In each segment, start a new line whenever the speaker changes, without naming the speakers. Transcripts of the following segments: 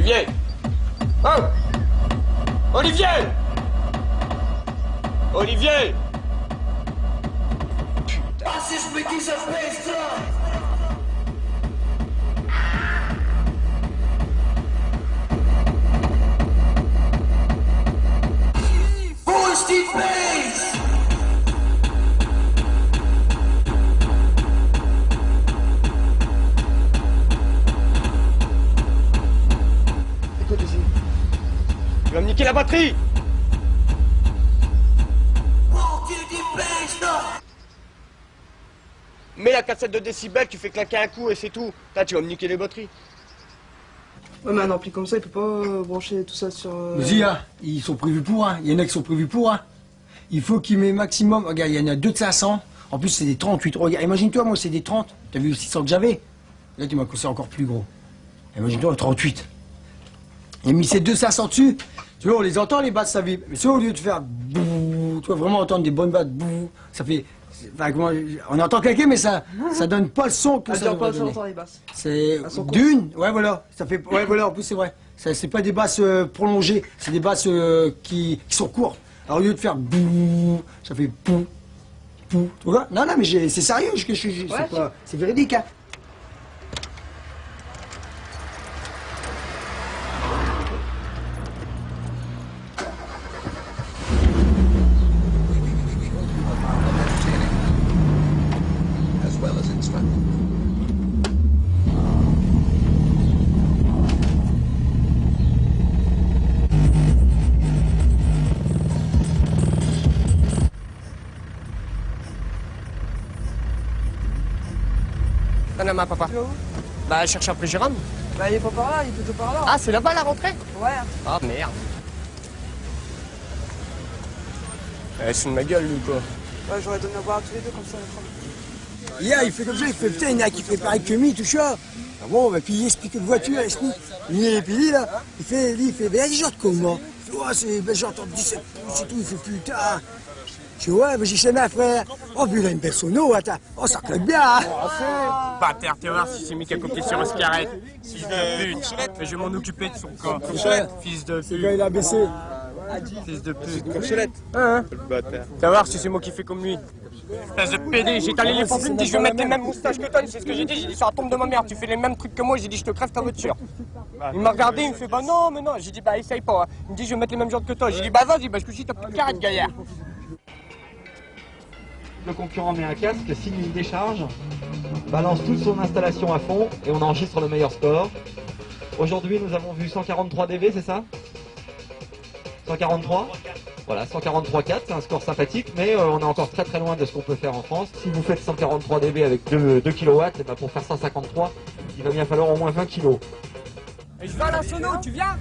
Olivier! Hein? Olivier! Olivier! Putain.
Full Steve Bass!
Écoute ici. Tu vas me niquer la batterie! Mets la cassette de décibels, tu fais claquer un coup et c'est tout. Là, tu vas me niquer les batteries.
Ouais, mais un ampli comme ça, il peut pas brancher tout ça sur...
Mais si, hein, ils sont prévus pour, hein. Il y en a qui sont prévus pour, hein. Il faut qu'il met maximum... Regarde, il y en a 2 de 500. En plus, c'est des 38. Regarde, imagine-toi, moi, c'est des 30. T'as vu le 600 que j'avais? Là, tu m'as conseillé encore plus gros. Imagine-toi, 38. Il a mis ces 2 500 dessus. Tu vois, on les entend, les basses, ça vibre. Mais ça, au lieu de faire... Bouh, tu vas vraiment entendre des bonnes basses. Bouh, ça fait... Enfin, comment... On entend quelqu'un, mais ça donne pas le son que ça devrait donner.
les basses.
C'est d'une, ouais voilà, ça fait, ouais voilà, en plus c'est vrai. C'est pas des basses prolongées, c'est des basses qui sont courtes. Alors au lieu de faire bouh, ça fait pou, pou, tu vois? Non non mais c'est sérieux, c'est véridique hein.
T'en as ma papa.
Tu vas où?
Bah, cherche après Jérôme.
Bah, il est pas par là, il est plutôt par là.
Ah, c'est là-bas la rentrée?
Ouais.
Ah, merde. C'est de ma gueule, lui, quoi.
Ouais, j'aurais donné à boire à tous les deux comme ça.
Hier, il fait comme ça, il fait putain, il y en a qui fait pareil que lui, tout ça. Ah bon, bah, puis il explique une voiture, il explique. Et puis lui, là, il fait, ben, il y a des gens de comment. Tu vois, c'est, ben, j'entends 17 pouces et tout, il fait putain. Tu vois, mais j'ai chez ma frère. Oh, puis il a une belle sono, attends. Oh, ça claque bien, hein.
Pas terre, tu vas voir si c'est mis qu'à copier sur Oscarette. Fils de pute. Je vais m'en occuper de son corps. Fils de
C'est quand
pute.
il a baissé.
Fils de pute. Courchelette. Hein? Tu vas voir si c'est moi qui fais comme lui. Espèce de PD, j'ai étalé les formules, il me dit je vais mettre les mêmes moustaches que toi, c'est ce que j'ai dit, j'ai dit sur la tombe de ma mère, tu fais les mêmes trucs que moi, j'ai dit je te crève ta voiture. Il m'a regardé, il me fait bah non, mais non, j'ai dit bah essaye pas, hein. Il me dit je vais mettre les mêmes jantes que toi, j'ai dit bah vas-y, bah je me suis dit t'as plus de carrette gaillard.
Le concurrent met un casque, signe une décharge, balance toute son installation à fond et on enregistre le meilleur score. Aujourd'hui nous avons vu 143 dB, c'est ça? 143? Voilà, 143,4, c'est un score sympathique, mais on est encore très loin de ce qu'on peut faire en France. Si vous faites 143 dB avec 2 kW, et ben pour faire 153, il va bien falloir au moins 20 kg.
Et je vais à la sono, tu viens?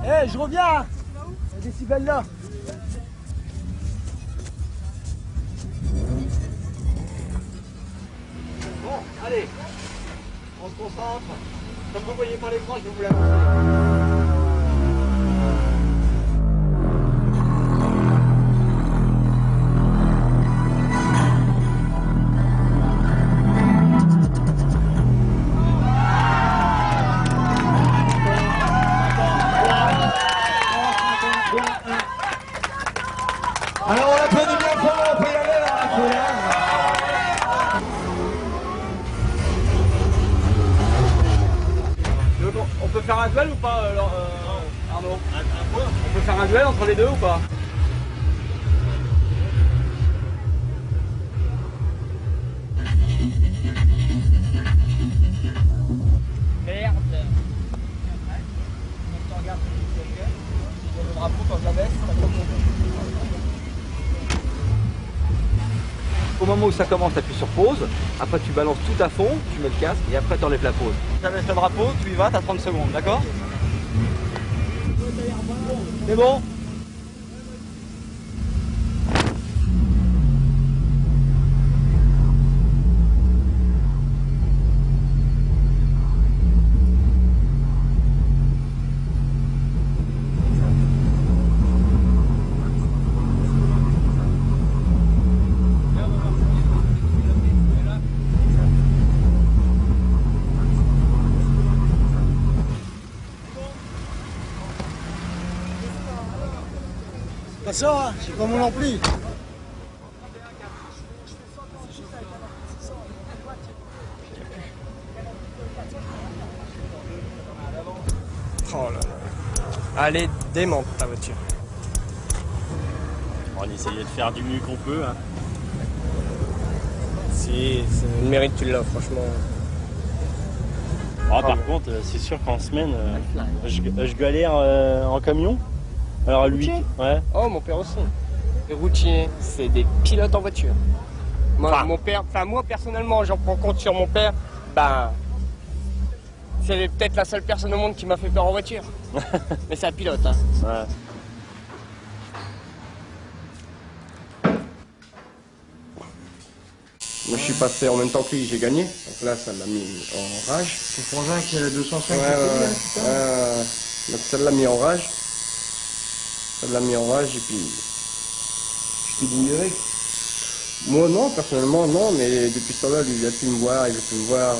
Eh, je reviens. Les décibels là.
Bon, allez, on se concentre. Comme vous voyez par l'écran, je vais vous l'annoncer.
Alors on l'applaudit bien fort, on peut y aller là,
On peut faire un duel ou pas, Arnaud? On peut faire un duel entre les deux ou pas?
Merde. Tu regardes le drapeau quand je la baisse,
Au moment où ça commence, tu appuies sur pause, après tu balances tout à fond, tu mets le casque et après tu enlèves la pause. Tu baisses le drapeau, tu y vas, tu as 30 secondes, d'accord? C'est bon?
ça, hein. C'est pas moi non plus.
Oh là là. Elle est démente ta voiture.
On essayait de faire du mieux qu'on peut. Hein.
Si, le mérite tu l'as franchement.
Ah, par contre, c'est sûr qu'en semaine, je galère en camion. Alors lui, ouais.
Oh mon père aussi. Les routiers, c'est des pilotes en voiture. Moi,
Enfin.
mon père, moi personnellement, j'en prends compte sur mon père, ben c'est peut-être la seule personne au monde qui m'a fait peur en voiture. Mais c'est un pilote, hein.
Ouais.
Moi je suis passé en même temps que lui, j'ai gagné. Donc là ça m'a mis en rage.
Ton frangin qui a 205
Donc ça l'a mis en rage. Ça l'a mis en rage et puis
Je t'ai bouillé avec.
moi non, personnellement non, mais depuis ce temps-là, lui il a pu me voir, il veut plus me voir.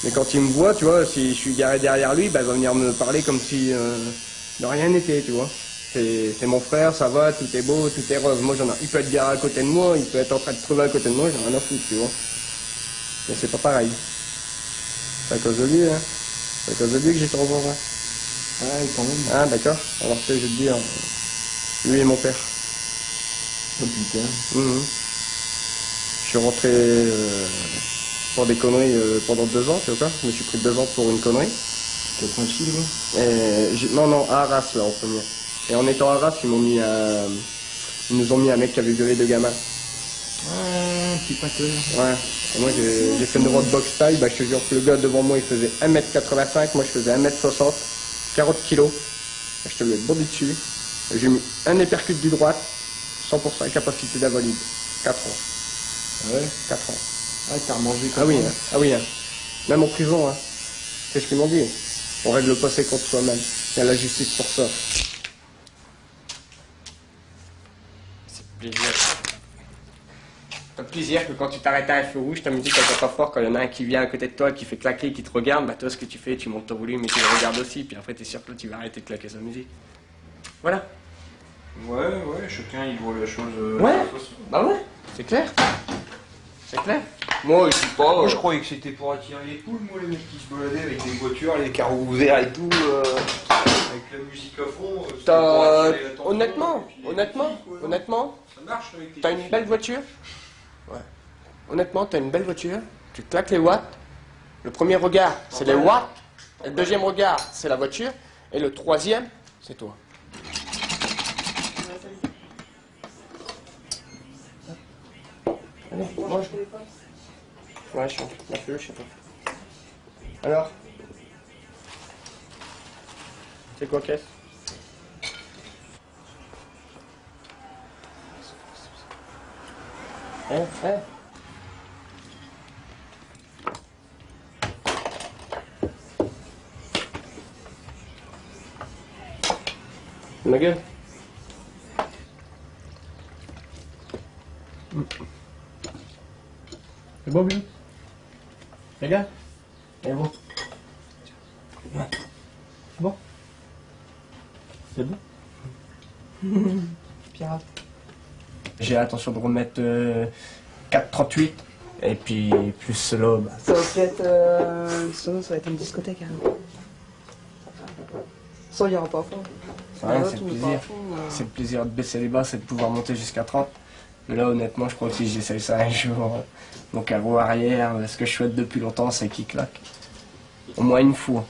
Mais quand il me voit, tu vois, si je suis garé derrière lui, bah, il va venir me parler comme si de rien n'était, tu vois. C'est mon frère, ça va, tout est beau, tout est rose. Moi il peut être garé à côté de moi, il peut être en train de crever à côté de moi, j'ai rien à foutre, tu vois. Mais c'est pas pareil. C'est à cause de lui, hein. C'est à cause de lui que j'ai trop besoin.
Ouais, quand même.
Ah d'accord. Alors tu sais, je vais te dire, lui et mon père.
Oh putain.
Mhm. Je suis rentré pour des conneries pendant 2 ans, tu vois quoi. Je me suis pris 2 ans pour une connerie.
T'as tranquille, quoi.
Non, à Arras là en premier. Et en étant à Arras, ils nous ont mis un mec qui avait violé 2 gamins.
Petit pâteux.
Ouais. Et moi j'ai fait une droite box taille, bah, je te jure que le gars devant moi il faisait 1m85, moi je faisais 1m60, 40 kilos. Je te l'ai bourdi dessus. J'ai mis un uppercut du droite, 100% incapacité d'invalide. 4 ans.
Ouais.
4 ans.
Ah, t'as remangé
Ah oui, hein. Ah oui. Hein. Même en prison, hein. C'est ce qu'ils m'ont dit. On règle pas ses comptes soi-même. Il y a la justice pour ça. C'est plaisir. Ça fait plaisir que quand tu t'arrêtes à un feu rouge, ta musique elle est pas fort, quand il y en a un qui vient à côté de toi, qui fait claquer, qui te regarde, bah toi ce que tu fais, tu montes ton volume et tu le regardes aussi, puis après t'es sûr que là, tu vas arrêter de claquer sa musique. Voilà.
Ouais, chacun il voit la chose.
Ouais. Bah ouais, c'est clair. C'est clair. Moi je suis pas.
Moi je croyais que c'était pour attirer les poules, moi les mecs qui se baladaient avec des voitures, les carreaux ouverts et tout, avec la musique à fond. C'était pour attirer l'attention,
Honnêtement,
et puis les
honnêtement,
filles, quoi.
honnêtement,
Ça marche avec les
t'as une
filles.
belle voiture. Ouais. Honnêtement, t'as une belle voiture. Tu claques les watts. Le premier regard, c'est les watts. Et le deuxième regard, c'est la voiture. Et le troisième, c'est toi. Allez, mange. Ouais, je suis je sais pas. Alors c'est quoi, caisse? Hein? Ma gueule. C'est bon, bien. Regarde. C'est bon. C'est bon. C'est bon. Pirate. J'ai l'intention de remettre 4,38 et puis plus solo. Bah,
Ça va peut-être. Sinon, ça va être une discothèque. Hein. Ça, il n'y aura pas à fond.
ouais,
Là,
c'est
tout
le
n'est pas à
plaisir.
fond,
C'est le plaisir de baisser les basses et de pouvoir monter jusqu'à 30. Mais là, honnêtement, je crois que si j'essaye ça un jour, mon carreau arrière, ce que je souhaite depuis longtemps, c'est qu'il claque. Au moins une fois.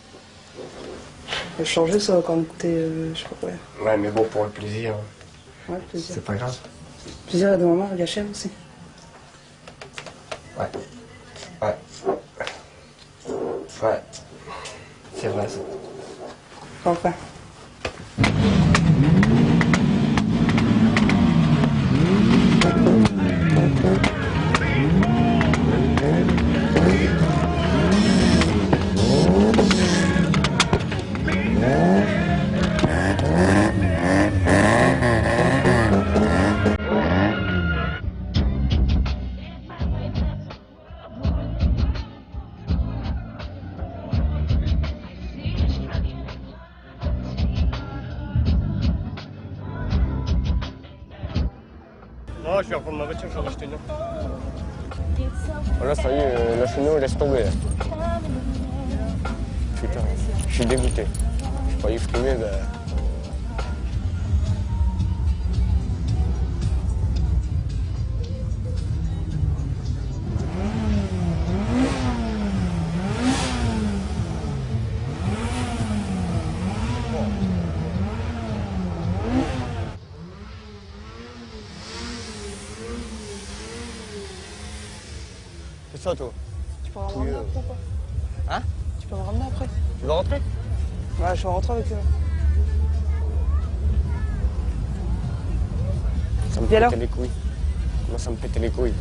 Changer, ça va quand même coûter. Je sais pas quoi.
Ouais, mais bon, pour le plaisir,
Ouais, plaisir.
c'est pas grave.
Plaisir à de maman, il y a cher aussi.
Ouais. Ouais. Ouais. C'est vrai, ça.
Enfin.
Non, je vais reprendre ma voiture, j'en ai acheté une autre. Là, ça y est, la cheminée, laisse tomber. Putain, je suis dégoûté. Je croyais frimer, ben... C'est ça, toi?
Tu peux me ramener après ou pas?
Hein?
Tu peux me ramener après?
Tu veux rentrer?
Ouais, je vais rentrer avec eux.
Ça me
Et alors?
pétait les couilles. Moi, ça me pétait les couilles.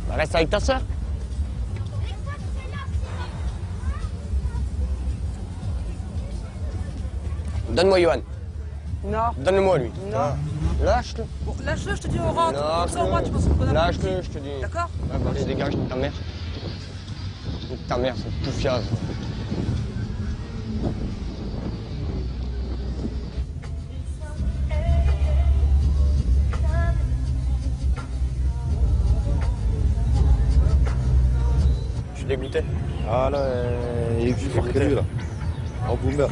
Bah, reste avec ta sœur. Donne-moi Johan.
Non.
Donne-le-moi, lui.
Non.
Lâche-le.
Bon, lâche-le, je te dis on rentre. Sans moi, tu penses qu'on a...
Lâche-le, je te dis.
D'accord?
Ouais, bah, allez, dégage de ta mère. De ta mère, cette poufiase. Je suis dégoûté.
Ah là, il est plus fort que lui là. En boomer.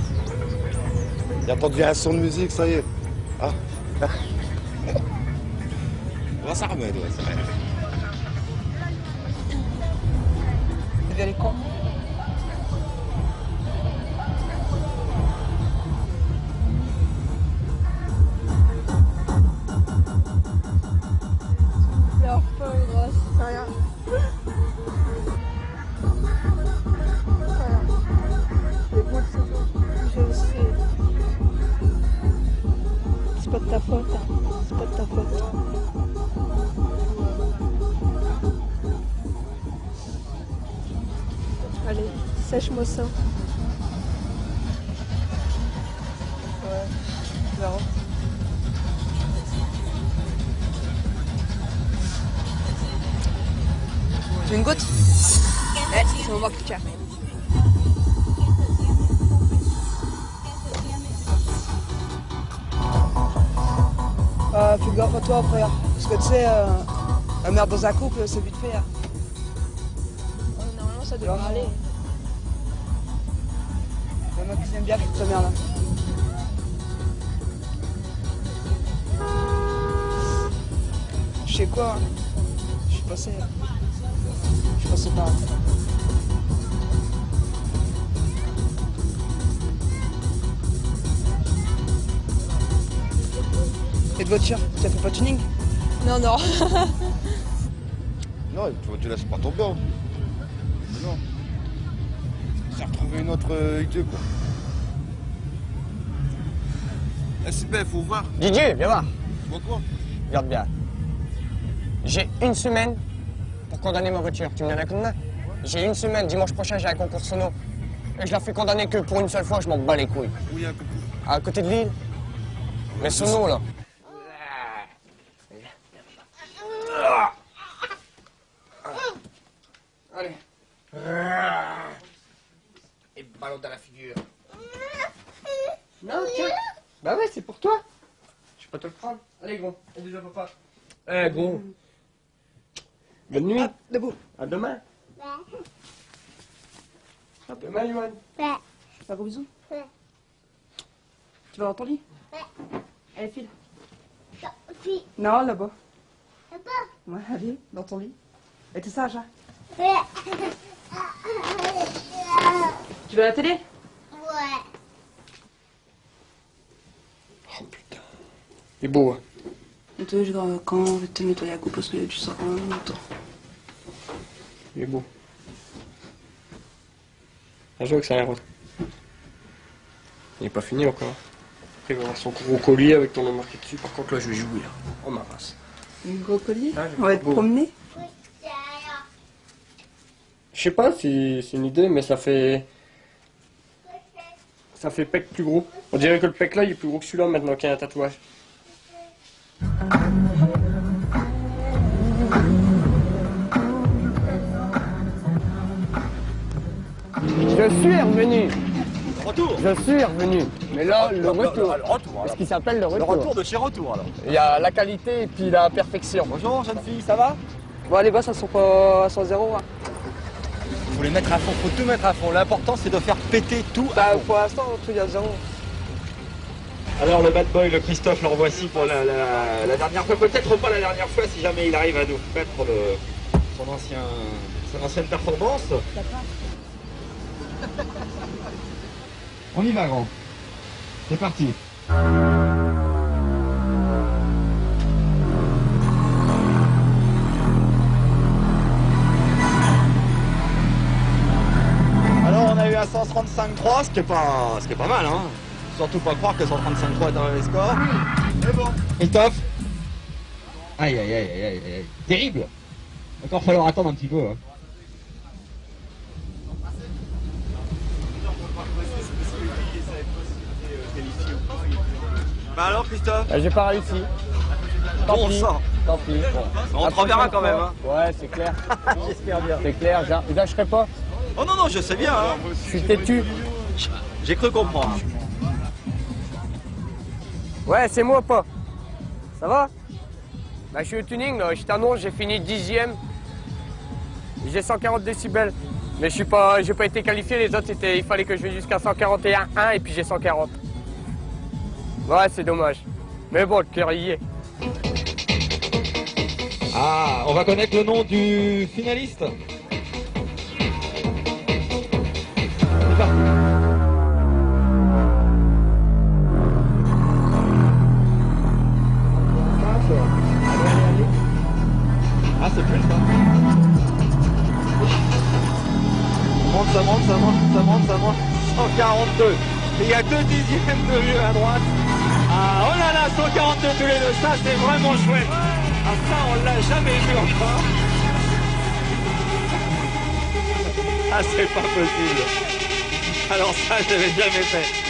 Il a entendu un son de musique, ça y est. Ah. On va s'armer, ouais, c'est vrai.
T'es bien les cons.
Leur feu, grosse. Rien. Rien. Écoute, je le sais. C'est pas de ta faute, hein. C'est pas de ta faute. Allez, sèche-moi ça.
Ouais, tu verras. Tu veux une goutte? Eh, c'est moi qui tiens. Fais gaffe à toi, frère. Parce que tu sais, un meurtre dans un couple, c'est vite fait. Hein.
Normalement, ça devrait aller.
Il y en a qui aiment bien toute cette merde. Hein. Je sais quoi? Je suis passé. Je suis passé par là. Et de voiture, tu as fait pas de tuning?
Non, non.
Non, tu laisses pas tomber. Hein. Non. C'est retrouver une autre idée quoi. Eh, c'est bien, faut voir.
Didier, viens voir.
Tu vois quoi?
Regarde bien. J'ai une semaine pour condamner ma voiture. Tu me donnes un coup de main? J'ai une semaine. Dimanche prochain, j'ai un concours sono. Et je la fais condamner que pour une seule fois, je m'en bats les couilles.
Où il y a un concours?
À côté de l'île. Mais sono, là. Allez. Et ballon dans la figure. Non, tiens. Bah ouais, c'est pour toi. Je peux te le prendre. Allez, gros. Et déjà, papa. Eh, gros. Bonne nuit.
Ah, debout.
À demain. À demain, Yoann.
Un gros bisou. Tu vas dans ton lit? Allez, file. Non, là-bas. Ouais, allez, dans ton lit. Et t'es sage, hein? Tu veux la télé?
Oh putain. Il est beau, hein.
Nettoyer, je vais quand je vais te nettoyer à coup parce que tu sors en même temps.
Il est beau. Un jour que ça a l'air. Il n'est pas fini encore. Après, il va avoir son gros collier avec ton nom marqué dessus. Par contre, là, je vais jouer. Là. Oh, ma race.
Un gros collier?
Ah,
On va te
beau.
promener?
Je sais pas, c'est une idée, mais ça fait... Ça fait pec plus gros. On dirait que le pec là, il est plus gros que celui-là maintenant qu'il y a un tatouage. Je suis revenu. Retour. Je suis revenu. Mais là, le retour.
Le retour.
Ce qui s'appelle le
Le
retour.
retour de chez retour alors.
Il y a la qualité et puis la perfection.
Bonjour jeune fille, ça va?
Bon, les basses, elles sont pas à 100-0. Hein.
Faut les mettre à fond, faut tout mettre à fond. L'important c'est de faire péter tout à
Bah,
fond.
pour l'instant, le truc à 0.
Alors le bad boy, le Christophe, le revoici pour la dernière fois, peut-être pas la dernière fois si jamais il arrive à nous mettre son ancienne performance. On y va grand. C'est parti. Alors on a eu un 135.3, ce qui est pas mal hein. Surtout pas croire que 135.3 est dans les scores. Mais bon. Christophe. Aïe aïe aïe aïe aïe aïe. Terrible. Encore falloir attendre un petit peu. Hein.
Bah alors Christophe?
J'ai pas réussi.
Bon sang.
Tant pis.
On te reverra quand même hein.
Ouais, c'est clair.
J'espère bien.
C'est clair, je lâcherai pas.
Oh non non, je sais bien hein.
Je suis têtu.
J'ai cru comprendre.
Ouais, c'est moi pas. Ça va? Bah, je suis au tuning, là. Je t'annonce, j'ai fini 10e. J'ai 140 décibels. Mais j'ai pas été qualifié, les autres, il fallait que je vais jusqu'à 141.1 et puis j'ai 140. Ouais, c'est dommage. Mais bon, le cœur y est.
Ah, on va connaître le nom du finaliste. C'est parti. Ah, c'est plus ça. Ça monte. 142. Il y a 2 dixièmes de vue à droite. Ah, oh là là, 142 tous les deux. Ça, c'est vraiment chouette. Ah, ça, on l'a jamais vu encore. Ah, c'est pas possible. Alors ça, je l'avais jamais fait.